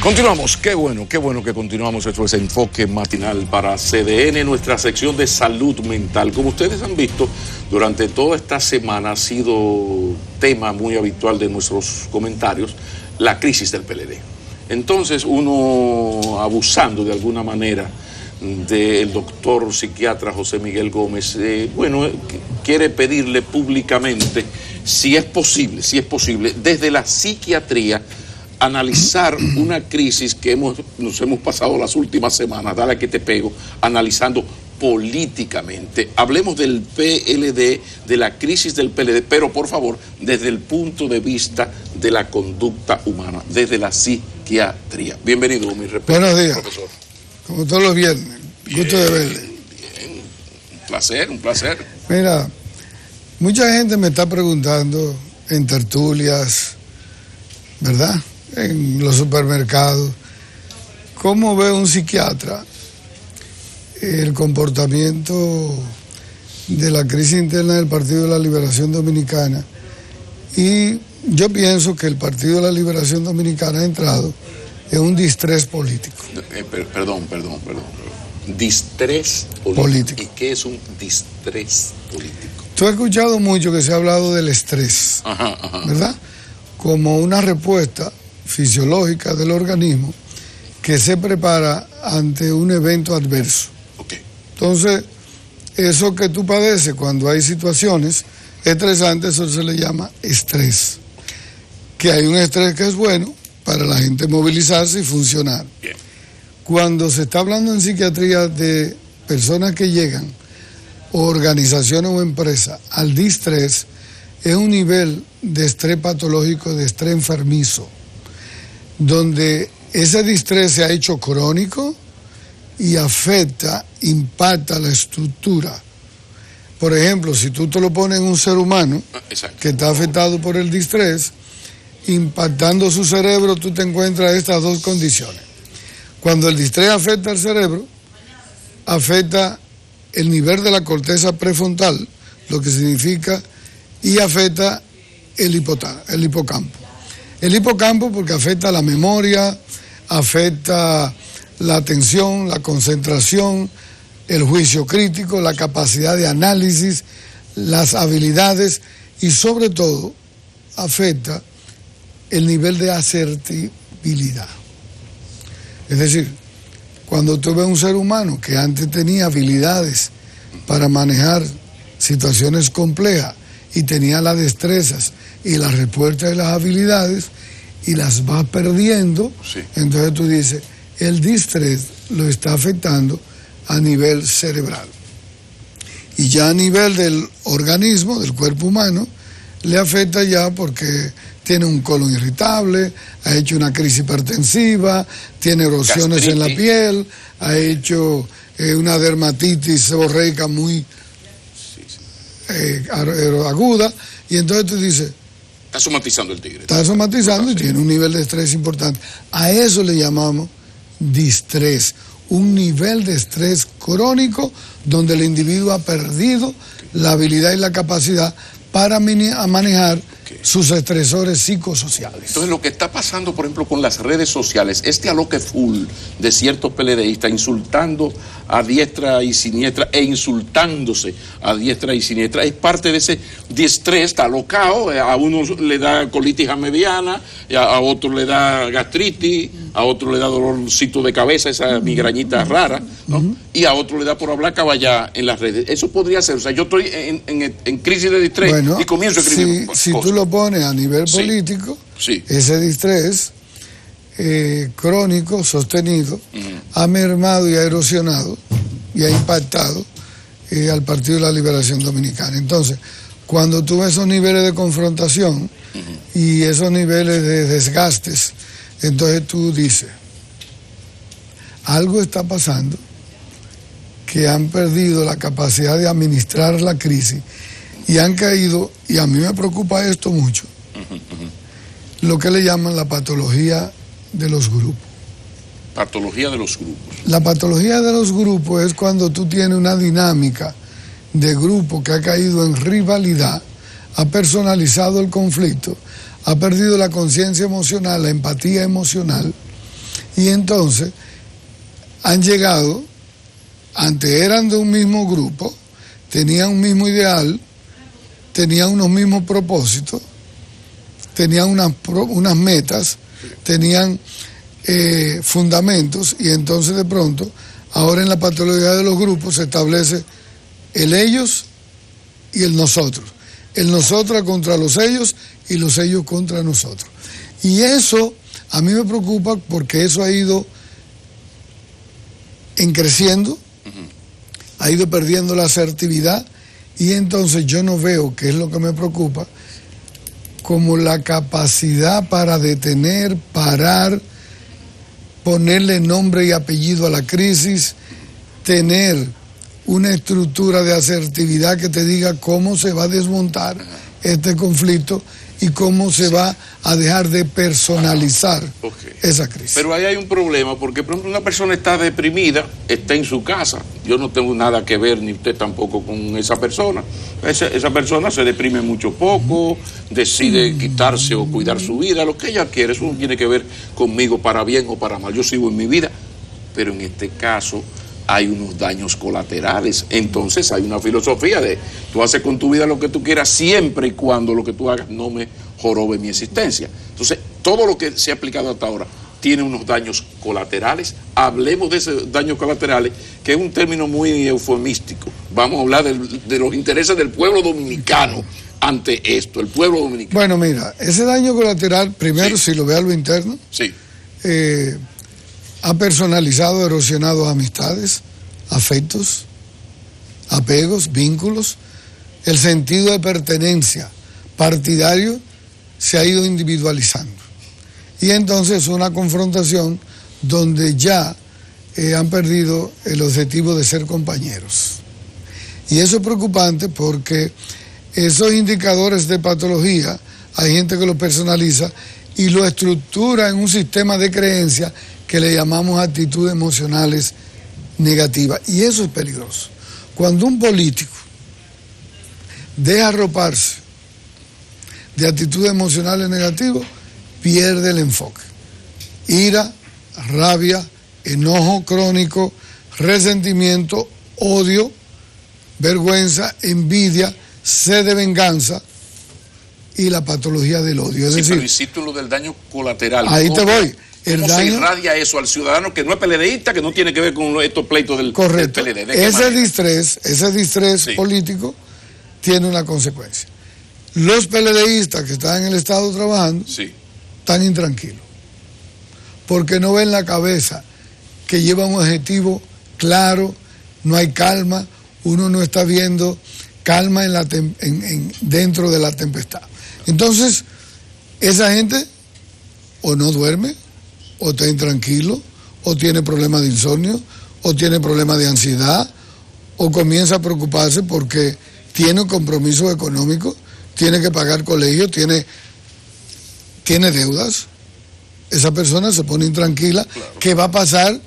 Continuamos, qué bueno que continuamos. Esto es Enfoque Matinal para CDN, nuestra sección de salud mental. Como ustedes han visto, durante toda esta semana ha sido tema muy habitual de nuestros comentarios, la crisis del PLD. Entonces uno, abusando de alguna manera del doctor psiquiatra José Miguel Gómez, quiere pedirle públicamente, si es posible, desde la psiquiatría, analizar una crisis que nos hemos pasado las últimas semanas, dale que te pego, analizando políticamente. Hablemos del PLD, de la crisis del PLD, pero por favor, desde el punto de vista de la conducta humana, desde la psiquiatría. Bienvenido, mi respeto. Buenos días, profesor. Como todos los viernes, gusto de verle. Bien, un placer. Mira, mucha gente me está preguntando en tertulias, ¿verdad?, en los supermercados, ¿cómo ve un psiquiatra el comportamiento de la crisis interna del Partido de la Liberación Dominicana? Y yo pienso que el Partido de la Liberación Dominicana ha entrado en un distrés político. Perdón. Distrés político. ¿Y qué es un distrés político? Tú has escuchado mucho que se ha hablado del estrés, ¿verdad?, como una respuesta fisiológica del organismo que se prepara ante un evento adverso. Okay. Entonces, eso que tú padeces cuando hay situaciones estresantes, eso se le llama estrés. Que hay un estrés que es bueno para la gente movilizarse y funcionar. Bien. Cuando se está hablando en psiquiatría de personas que llegan, o organizaciones o empresas, al distrés, es un nivel de estrés patológico, de estrés enfermizo, donde ese distrés se ha hecho crónico y afecta, impacta la estructura. Por ejemplo, si tú te lo pones en un ser humano que está afectado por el distrés, impactando su cerebro, tú te encuentras estas dos condiciones. Cuando el distrés afecta al cerebro, afecta el nivel de la corteza prefrontal, lo que significa, y afecta el hipocampo. El hipocampo porque afecta la memoria, afecta la atención, la concentración, el juicio crítico, la capacidad de análisis, las habilidades y sobre todo afecta el nivel de asertibilidad. Es decir, cuando tú ves un ser humano que antes tenía habilidades para manejar situaciones complejas y tenía las destrezas y las respuestas de las habilidades y las va perdiendo, sí. Entonces tú dices, el distrés lo está afectando a nivel cerebral. Y ya a nivel del organismo, del cuerpo humano, le afecta ya porque tiene un colon irritable, ha hecho una crisis hipertensiva, tiene erosiones en la piel, ha hecho una dermatitis seborreica muy aguda, y entonces tú dices, está somatizando el tigre. Está somatizando y tiene un nivel de estrés importante. A eso le llamamos distrés, un nivel de estrés crónico donde el individuo ha perdido la habilidad y la capacidad para manejar sus estresores psicosociales. Entonces lo que está pasando, por ejemplo, con las redes sociales, este aloque full de ciertos PLDistas insultando a diestra y siniestra e insultándose a diestra y siniestra, es parte de ese distrés, está alocado, a uno le da colitis mediana, a otro le da gastritis, a otro le da dolorcito de cabeza, esa migrañita rara, ¿no? Y a otro le da por hablar caballá en las redes. Eso podría ser, o sea, yo estoy en crisis de distrés, y comienzo a escribir si tú lo pones a nivel político, ese distrés crónico, sostenido, ha mermado y ha erosionado y ha impactado al Partido de la Liberación Dominicana. Entonces, cuando tú ves esos niveles de confrontación y esos niveles de desgastes, entonces tú dices, algo está pasando, que han perdido la capacidad de administrar la crisis y han caído, y a mí me preocupa esto mucho, lo que le llaman la patología de los grupos. Patología de los grupos. La patología de los grupos es cuando tú tienes una dinámica de grupo que ha caído en rivalidad, ha personalizado el conflicto, ha perdido la conciencia emocional, la empatía emocional, Y entonces han llegado, antes eran de un mismo grupo, tenían un mismo ideal, tenían unos mismos propósitos, tenían unas metas, tenían fundamentos, y entonces de pronto, ahora en la patología de los grupos se establece el ellos y el nosotros. El nosotros contra los ellos y los ellos contra nosotros. Y eso a mí me preocupa porque eso ha ido creciendo, ha ido perdiendo la asertividad, y entonces yo no veo, que es lo que me preocupa, como la capacidad para detener, parar, ponerle nombre y apellido a la crisis, tener una estructura de asertividad que te diga cómo se va a desmontar este conflicto y cómo se va a dejar de personalizar esa crisis. Pero ahí hay un problema, porque por ejemplo una persona está deprimida, está en su casa, yo no tengo nada que ver, ni usted tampoco, con esa persona. Esa persona se deprime mucho poco, decide quitarse o cuidar su vida, lo que ella quiere, eso no tiene que ver conmigo para bien o para mal, yo sigo en mi vida, pero en este caso hay unos daños colaterales. Entonces hay una filosofía de tú haces con tu vida lo que tú quieras siempre y cuando lo que tú hagas no me jorobe mi existencia. Entonces todo lo que se ha aplicado hasta ahora tiene unos daños colaterales. Hablemos de esos daños colaterales, que es un término muy eufemístico. Vamos a hablar de los intereses del pueblo dominicano ante esto, el pueblo dominicano. Bueno, mira, ese daño colateral, primero, si lo ve a lo interno, ha personalizado, erosionado amistades, afectos, apegos, vínculos. El sentido de pertenencia partidario se ha ido individualizando. Y entonces una confrontación donde ya han perdido el objetivo de ser compañeros. Y eso es preocupante porque esos indicadores de patología, hay gente que lo personaliza y lo estructura en un sistema de creencias que le llamamos actitudes emocionales negativas. Y eso es peligroso. Cuando un político deja arroparse de actitudes emocionales negativas, pierde el enfoque. Ira, rabia, enojo crónico, resentimiento, odio, vergüenza, envidia, sed de venganza y la patología del odio. Es decir, pero insisto en lo del daño colateral. Ahí te voy. ¿Cómo se irradia eso al ciudadano que no es PLDista, que no tiene que ver con estos pleitos del PLD? Ese distrés político tiene una consecuencia. Los PLDistas que están en el Estado trabajando están intranquilos, porque no ven la cabeza que lleva un objetivo claro, no hay calma, uno no está viendo calma dentro de la tempestad. Entonces, esa gente o no duerme, o está intranquilo, o tiene problemas de insomnio, o tiene problemas de ansiedad, o comienza a preocuparse porque tiene un compromiso económico, tiene que pagar colegio, tiene deudas. Esa persona se pone intranquila. Claro. ¿Qué va a pasar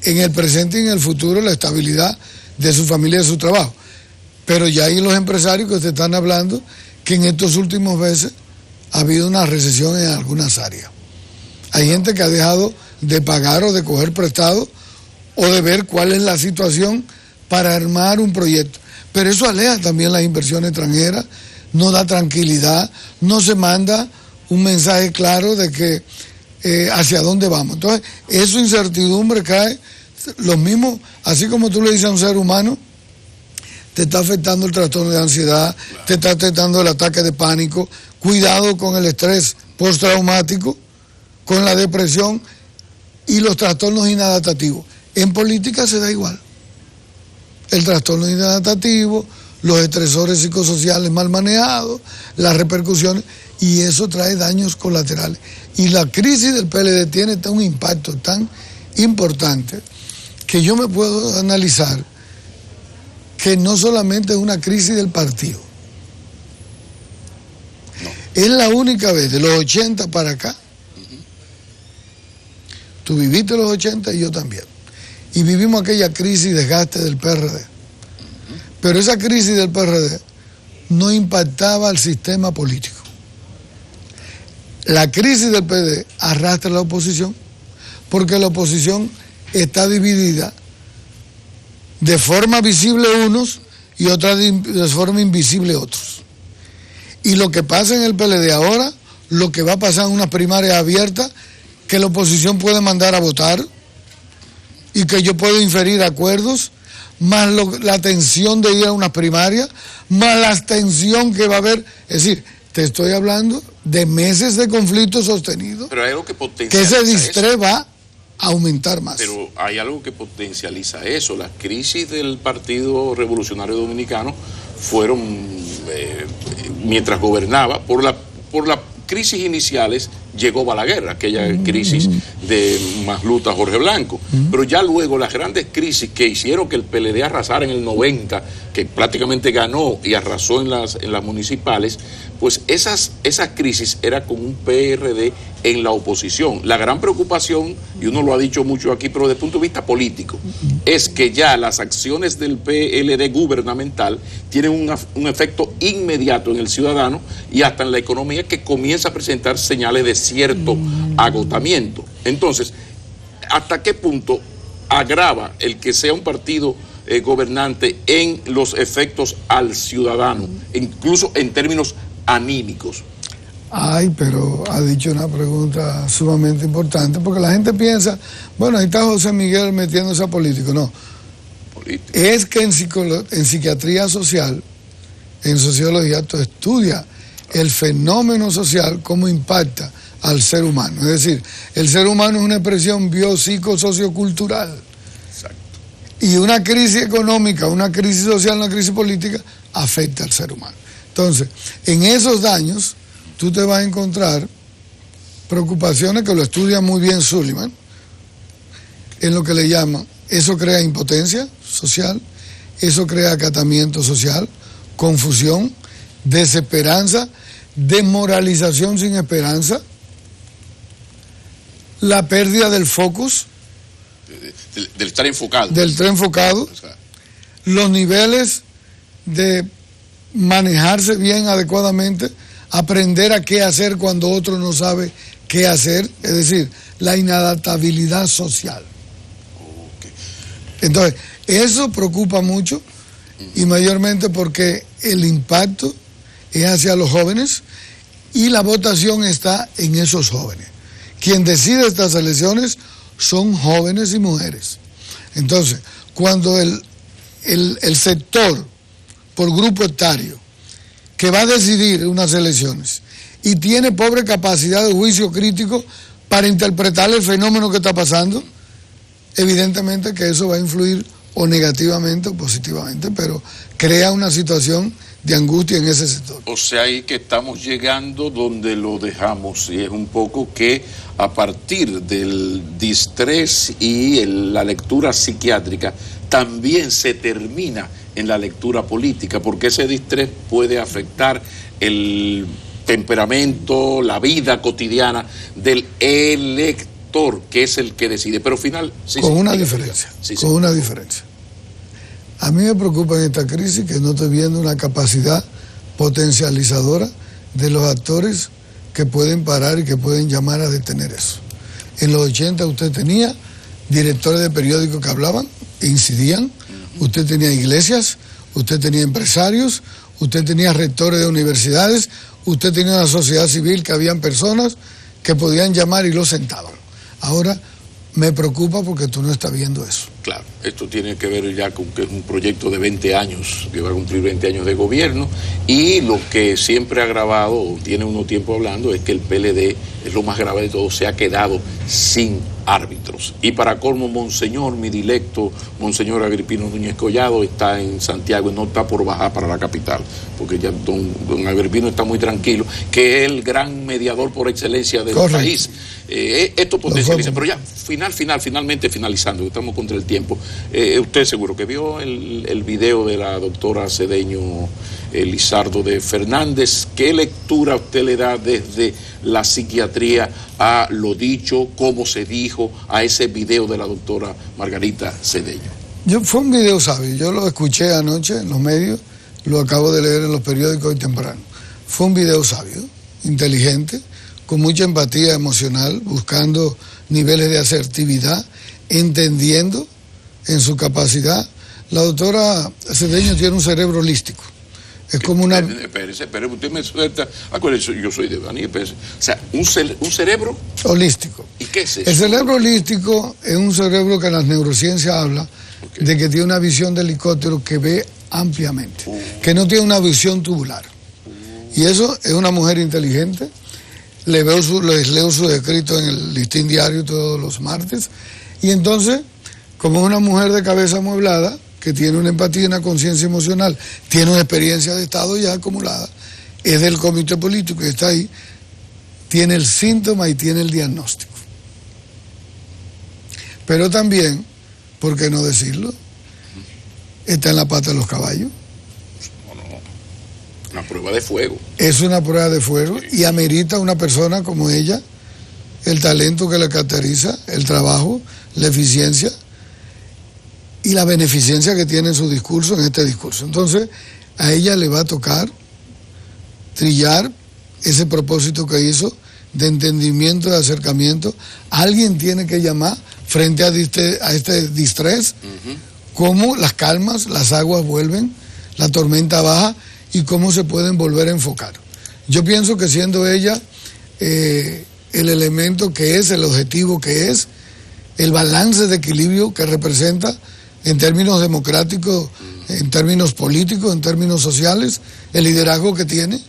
en el presente y en el futuro? La estabilidad de su familia y de su trabajo. Pero ya hay los empresarios que te están hablando que en estos últimos meses ha habido una recesión en algunas áreas. Hay gente que ha dejado de pagar o de coger prestado o de ver cuál es la situación para armar un proyecto. Pero eso aleja también las inversiones extranjeras, no da tranquilidad, no se manda un mensaje claro de que hacia dónde vamos. Entonces, esa incertidumbre cae, los mismos, así como tú le dices a un ser humano, te está afectando el trastorno de ansiedad, te está afectando el ataque de pánico, cuidado con el estrés postraumático, con la depresión y los trastornos inadaptativos. En política se da igual. El trastorno inadaptativo, los estresores psicosociales mal manejados, las repercusiones, y eso trae daños colaterales. Y la crisis del PLD tiene un impacto tan importante que yo me puedo analizar que no solamente es una crisis del partido. No. Es la única vez de los 80 para acá. Tú viviste los 80 y yo también. Y vivimos aquella crisis y desgaste del PRD. Pero esa crisis del PRD no impactaba al sistema político. La crisis del PRD arrastra a la oposición porque la oposición está dividida de forma visible unos y otra de forma invisible otros. Y lo que pasa en el PLD ahora, lo que va a pasar en unas primarias abiertas, que la oposición puede mandar a votar y que yo puedo inferir acuerdos, más la tensión de ir a unas primarias, más la tensión que va a haber. Es decir, te estoy hablando de meses de conflicto sostenido. Pero hay algo que potencializa que ese distrés va a aumentar más. Pero hay algo que potencializa eso. Las crisis del Partido Revolucionario Dominicano fueron, mientras gobernaba, por la crisis iniciales llegó Balaguer, aquella crisis de Masluta Jorge Blanco, pero ya luego las grandes crisis que hicieron que el PLD arrasara en el 90, que prácticamente ganó y arrasó en las municipales, pues esas crisis era con un PRD en la oposición. La gran preocupación, y uno lo ha dicho mucho aquí, pero desde el punto de vista político, es que ya las acciones del PLD gubernamental tienen un efecto inmediato en el ciudadano y hasta en la economía, que comienza a presentar señales de cierto agotamiento. Entonces, ¿hasta qué punto agrava el que sea un partido gobernante en los efectos al ciudadano, incluso en términos anímicos? Ay, pero ha dicho una pregunta sumamente importante, porque la gente piensa, bueno, ahí está José Miguel metiéndose a político. No, es que en psiquiatría social, en sociología, tú estudias el fenómeno social, cómo impacta al ser humano. Es decir, el ser humano es una expresión biopsicosociocultural. Exacto. Y una crisis económica, una crisis social, una crisis política afecta al ser humano. Entonces, en esos daños, tú te vas a encontrar preocupaciones que lo estudia muy bien Sullivan, en lo que le llaman, eso crea impotencia social, eso crea acatamiento social, confusión, desesperanza, desmoralización sin esperanza, la pérdida del focus, del estar enfocado. Del estar enfocado, o sea, los niveles de manejarse bien adecuadamente, aprender a qué hacer cuando otro no sabe qué hacer, es decir, la inadaptabilidad social. Okay. Entonces, eso preocupa mucho y mayormente porque el impacto es hacia los jóvenes y la votación está en esos jóvenes. Quien decide estas elecciones son jóvenes y mujeres. Entonces, cuando el sector por grupo etario que va a decidir unas elecciones y tiene pobre capacidad de juicio crítico para interpretar el fenómeno que está pasando, evidentemente que eso va a influir o negativamente o positivamente, pero crea una situación de angustia en ese sector. O sea, ahí que estamos llegando donde lo dejamos, y es un poco que a partir del distrés y la lectura psiquiátrica también se termina en la lectura política, porque ese distrés puede afectar el temperamento, la vida cotidiana del elector, que es el que decide, pero al final... Con una diferencia. A mí me preocupa en esta crisis que no estoy viendo una capacidad potencializadora de los actores que pueden parar y que pueden llamar a detener eso. En los 80 usted tenía directores de periódicos que hablaban e incidían, usted tenía iglesias, usted tenía empresarios, usted tenía rectores de universidades, usted tenía una sociedad civil que habían personas que podían llamar y lo sentaban. Ahora me preocupa porque tú no estás viendo eso. Claro, esto tiene que ver ya con que es un proyecto de 20 años, que va a cumplir 20 años de gobierno, y lo que siempre ha agravado, o tiene uno tiempo hablando, es que el PLD, es lo más grave de todo, se ha quedado sin árbitros. Y para colmo, Monseñor, mi dilecto, Monseñor Agripino Núñez Collado, está en Santiago y no está por bajar para la capital, porque ya don Agripino está muy tranquilo, que es el gran mediador por excelencia del país. Esto potencializa, pero ya finalmente finalizando, estamos contra el tiempo. Usted seguro que vio el video de la doctora Cedeño Lizardo de Fernández. ¿Qué lectura usted le da desde la psiquiatría a lo dicho, cómo se dijo, a ese video de la doctora Margarita Cedeño? Fue un video sabio, yo lo escuché anoche en los medios, lo acabo de leer en los periódicos hoy temprano. Fue un video sabio, inteligente, con mucha empatía emocional, buscando niveles de asertividad, entendiendo en su capacidad. La doctora Cedeño tiene un cerebro holístico. Es como una... Espérese, usted me suelta. Acuérdese, yo soy de Bani, espérese. O sea, un cerebro holístico. ¿Y qué es eso? El cerebro holístico es un cerebro que en las neurociencias habla de que tiene una visión de helicóptero que ve ampliamente, que no tiene una visión tubular. Y eso es una mujer inteligente. Les leo sus escritos en el Listín Diario todos los martes. Y entonces, como es una mujer de cabeza amueblada, que tiene una empatía y una conciencia emocional, tiene una experiencia de Estado ya acumulada, es del comité político y está ahí, tiene el síntoma y tiene el diagnóstico. Pero también, ¿por qué no decirlo? Está en la pata de los caballos. Una prueba de fuego. Es una prueba de fuego y amerita a una persona como ella el talento que la caracteriza, el trabajo, la eficiencia y la beneficencia que tiene en su discurso, en este discurso. Entonces, a ella le va a tocar trillar ese propósito que hizo de entendimiento, de acercamiento. Alguien tiene que llamar frente a este distrés, cómo las calmas, las aguas vuelven, la tormenta baja y cómo se pueden volver a enfocar. Yo pienso que siendo ella el elemento que es, el objetivo que es, el balance de equilibrio que representa en términos democráticos, en términos políticos, en términos sociales, el liderazgo que tiene,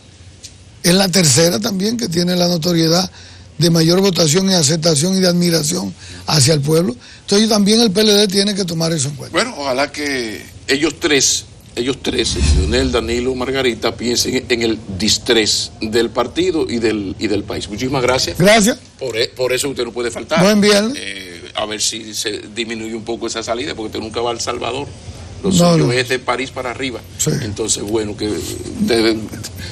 es la tercera también que tiene la notoriedad de mayor votación y aceptación y de admiración hacia el pueblo. Entonces también el PLD tiene que tomar eso en cuenta. Bueno, ojalá que ellos tres, Leonel, Danilo, Margarita, piensen en el distrés del partido y del país. Muchísimas gracias. Gracias. Por eso usted no puede faltar. Buen viernes. A ver si se disminuye un poco esa salida, porque usted nunca va a El Salvador. Lo suyo es de París para arriba. Sí. Entonces, bueno, que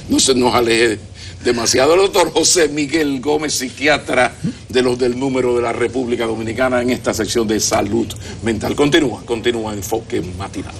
no se nos aleje demasiado. El doctor José Miguel Gómez, psiquiatra de los del número de la República Dominicana, en esta sección de salud mental. Continúa Enfoque Matinal.